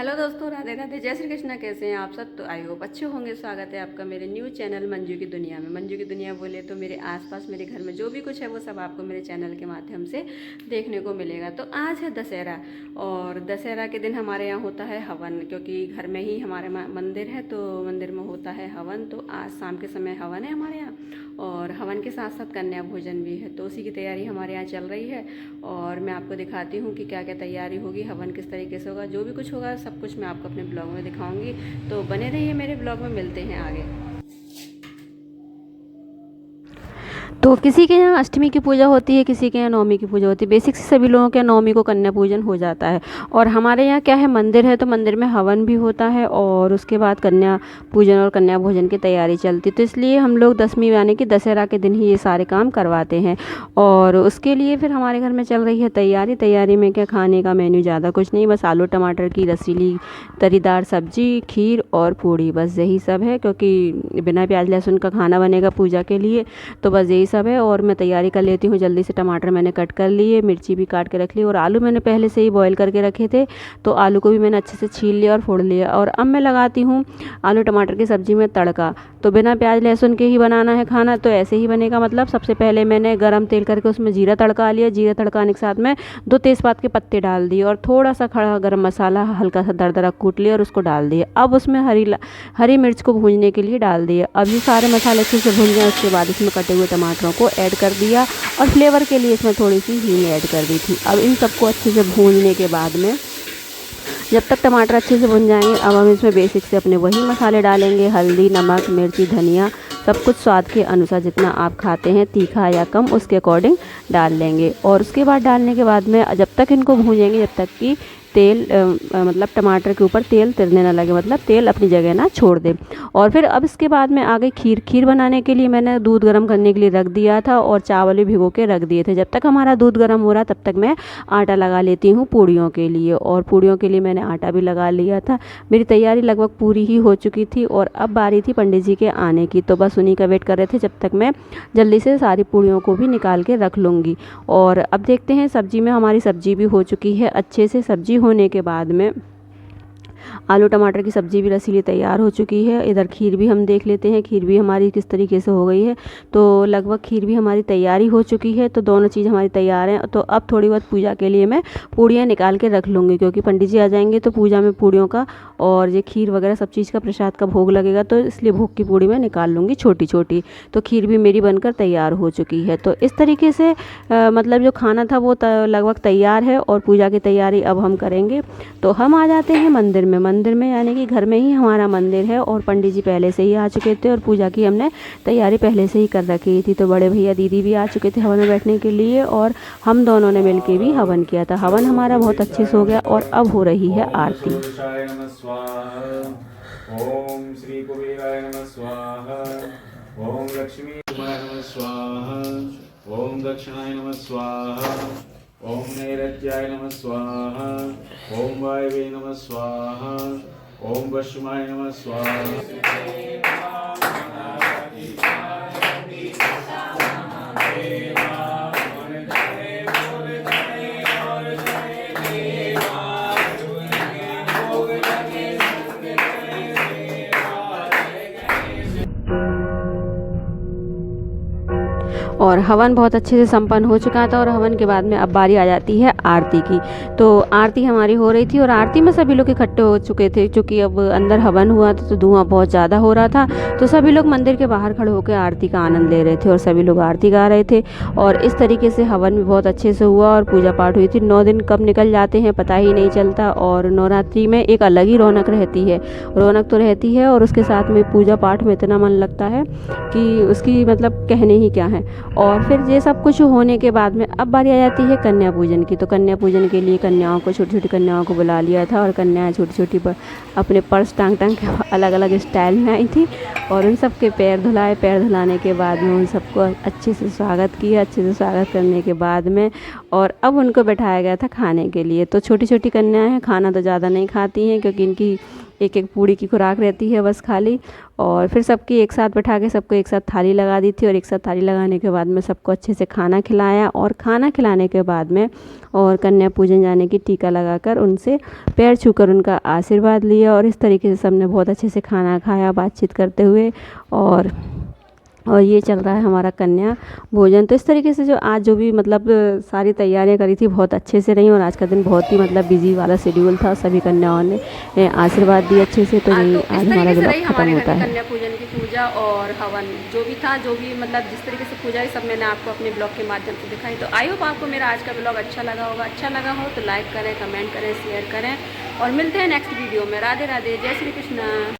Hello दोस्तों, राधे राधे, जय श्री कृष्णा। कैसे हैं आप सब? तो आई होप अच्छे होंगे। स्वागत है आपका मेरे न्यू चैनल मंजू की दुनिया में। मंजू की दुनिया बोले तो मेरे आसपास मेरे घर में जो भी कुछ है वो सब आपको मेरे चैनल के माध्यम से देखने को मिलेगा। तो आज है दशहरा, और दशहरा के दिन हमारे यहाँ होता है हवन, क्योंकि घर में ही हमारे मंदिर है तो मंदिर में होता है हवन। तो आज शाम के समय हवन है हमारे यहाँ, और हवन के साथ साथ कन्या भोजन भी है। तो उसी की तैयारी हमारे यहाँ चल रही है, और मैं आपको दिखाती हूँ कि क्या क्या तैयारी होगी, हवन किस तरीके से होगा, जो भी कुछ होगा सब कुछ मैं आपको अपने ब्लॉग में दिखाऊंगी। तो बने रहिए मेरे ब्लॉग में, मिलते हैं आगे। तो किसी के यहाँ अष्टमी की पूजा होती है, किसी के यहाँ नवमी की पूजा होती है। बेसिक से सभी लोगों के यहाँ नवमी को कन्या पूजन हो जाता है। और हमारे यहाँ क्या है, मंदिर है तो मंदिर में हवन भी होता है, और उसके बाद कन्या पूजन और कन्या भोजन की तैयारी चलती है। तो इसलिए हम लोग दशमी यानी कि दशहरा के दिन ही ये सारे काम करवाते हैं। और उसके लिए फिर हमारे घर में चल रही है तैयारी। तैयारी में क्या, खाने का मेन्यू ज़्यादा कुछ नहीं, बस आलू टमाटर की रसीली तरीदार सब्जी, खीर और पूड़ी, बस यही सब है। क्योंकि बिना प्याज लहसुन का खाना बनेगा पूजा के लिए, तो बस यही सब है। और मैं तैयारी कर लेती हूँ जल्दी से। टमाटर मैंने कट कर लिए, मिर्ची भी काट के रख ली, और आलू मैंने पहले से ही बॉईल करके रखे थे, तो आलू को भी मैंने अच्छे से छील लिया और फोड़ लिया। और अब मैं लगाती हूँ आलू टमाटर की सब्ज़ी में तड़का। तो बिना प्याज लहसुन के ही बनाना है खाना, तो ऐसे ही बनेगा। मतलब सबसे पहले मैंने गरम तेल करके उसमें जीरा तड़का लिया। जीरा तड़काने के साथ में 2 तेज़पात के पत्ते डाल दिए, और थोड़ा सा खड़ा गरम मसाला हल्का सा दरदरा कूट लिया और उसको डाल दिया। अब उसमें हरी मिर्च को भूनने के लिए डाल दिया। अब ये सारे मसाले अच्छे से भून जाए, उसके बाद इसमें कटे हुए टमाटरों को ऐड कर दिया, और फ्लेवर के लिए इसमें थोड़ी सी हींग ऐड कर दी थी। अब इन सबको अच्छे से भूनने के बाद में, जब तक टमाटर अच्छे से भुन जाएंगे, अब हम इसमें बेसिक से अपने वही मसाले डालेंगे। हल्दी, नमक, मिर्ची, धनिया, सब कुछ स्वाद के अनुसार, जितना आप खाते हैं तीखा या कम उसके अकॉर्डिंग डाल लेंगे। और उसके बाद डालने के बाद में जब तक इनको भूनेंगे, जब तक कि तेल मतलब टमाटर के ऊपर तेल तिरने ना लगे, मतलब तेल अपनी जगह ना छोड़ दे। और फिर अब इसके बाद में आ गई खीर। खीर बनाने के लिए मैंने दूध गर्म करने के लिए रख दिया था, और चावल भी भिगो के रख दिए थे। जब तक हमारा दूध गर्म हो रहा तब तक मैं आटा लगा लेती हूँ पूड़ियों के लिए। और पूड़ियों के लिए मैंने आटा भी लगा लिया था। मेरी तैयारी लगभग पूरी ही हो चुकी थी, और अब बारी थी पंडित जी के आने की। तो बस उन्हीं का वेट कर रहे थे, जब तक मैं जल्दी से सारी पूड़ियों को भी निकाल के रख लूँगी। और अब देखते हैं, सब्जी में हमारी सब्जी भी हो चुकी है अच्छे से। सब्जी होने के बाद में आलू टमाटर की सब्ज़ी भी रसीली तैयार हो चुकी है। इधर खीर भी हम देख लेते हैं, खीर भी हमारी किस तरीके से हो गई है। तो लगभग खीर भी हमारी तैयारी हो चुकी है। तो दोनों चीज़ हमारी तैयार हैं। तो अब थोड़ी बहुत पूजा के लिए मैं पूड़ियाँ निकाल के रख लूँगी, क्योंकि पंडित जी आ जाएंगे तो पूजा में पूड़ियों का और ये खीर वगैरह सब चीज़ का प्रसाद का भोग लगेगा, तो इसलिए भोग की पूड़ी मैं निकाल लूँगी छोटी छोटी। तो खीर भी मेरी बनकर तैयार हो चुकी है। तो इस तरीके से मतलब जो खाना था वो लगभग तैयार है, और पूजा की तैयारी अब हम करेंगे। तो हम आ जाते हैं मंदिर में। मंदिर में यानी कि घर में ही हमारा मंदिर है, और पंडित जी पहले से ही आ चुके थे, और पूजा की हमने तैयारी पहले से ही कर रखी थी। तो बड़े भैया दीदी भी आ चुके थे हवन में बैठने के लिए, और हम दोनों ने मिलके भी हवन किया था। हवन हमारा बहुत अच्छे से हो गया, और अब हो रही है आरती। ओम श्री कुबेराय नमः स्वाहा। ओम लक्ष्मी नमः स्वाहा। ओम दक्षिणाय नमः स्वाहा। ओम नैऋत्याय नमः स्वाहा। ओम वायवे नमः स्वाहा। ओम पश्चिमाय नमः स्वाहा। और हवन बहुत अच्छे से संपन्न हो चुका था। और हवन के बाद में अब बारी आ जाती है आरती की। तो आरती हमारी हो रही थी, और आरती में सभी लोग इकट्ठे हो चुके थे, क्योंकि अब अंदर हवन हुआ था तो धुआं बहुत ज़्यादा हो रहा था। तो सभी लोग मंदिर के बाहर खड़े होकर आरती का आनंद ले रहे थे, और सभी लोग आरती गा रहे थे। और इस तरीके से हवन भी बहुत अच्छे से हुआ, और पूजा पाठ हुई थी। 9 दिन कब निकल जाते हैं पता ही नहीं चलता। और नवरात्रि में एक अलग ही रौनक रहती है, रौनक तो रहती है, और उसके साथ में पूजा पाठ में इतना मन लगता है कि उसकी मतलब कहने ही क्या है। और फिर ये सब कुछ होने के बाद में अब बारी आ जाती है कन्या पूजन की। तो कन्या पूजन के लिए कन्याओं को, छोटी छोटी कन्याओं को बुला लिया था, और कन्याएं छोटी छोटी अपने पर्स टांग टांग के अलग अलग स्टाइल में आई थी, और उन सब के पैर धुलाए। पैर धुलाने के बाद में उन सबको अच्छे से स्वागत किया। अच्छे से स्वागत करने के बाद में और अब उनको बैठाया गया था खाने के लिए। तो छोटी छोटी कन्याएं हैं, खाना तो ज़्यादा नहीं खाती हैं, क्योंकि इनकी एक एक पूड़ी की खुराक रहती है बस खाली। और फिर सबकी एक साथ बैठा के सबको एक साथ थाली लगा दी थी, और एक साथ थाली लगाने के बाद में सबको अच्छे से खाना खिलाया, और खाना खिलाने के बाद में और कन्या पूजन जाने की टीका लगाकर उनसे पैर छूकर उनका आशीर्वाद लिया। और इस तरीके से सबने बहुत अच्छे से खाना खाया बातचीत करते हुए। और ये चल रहा है हमारा कन्या भोजन। तो इस तरीके से जो आज जो भी मतलब सारी तैयारियां करी थी बहुत अच्छे से रही, और आज का दिन बहुत ही मतलब बिजी वाला शेड्यूल था। सभी कन्याओं ने आशीर्वाद दिए अच्छे से। तो यही आज हमारा ब्लॉग खत्म होता है। कन्या पूजन की पूजा और हवन जो भी था, जो भी मतलब जिस तरीके से पूजा है सब मैंने आपको अपने ब्लॉग के माध्यम से दिखाई। तो आई होप आपको मेरा आज का ब्लॉग अच्छा लगा होगा। अच्छा लगा हो तो लाइक करें, कमेंट करें, शेयर करें, और मिलते हैं नेक्स्ट वीडियो में। राधे राधे, जय श्री कृष्णा।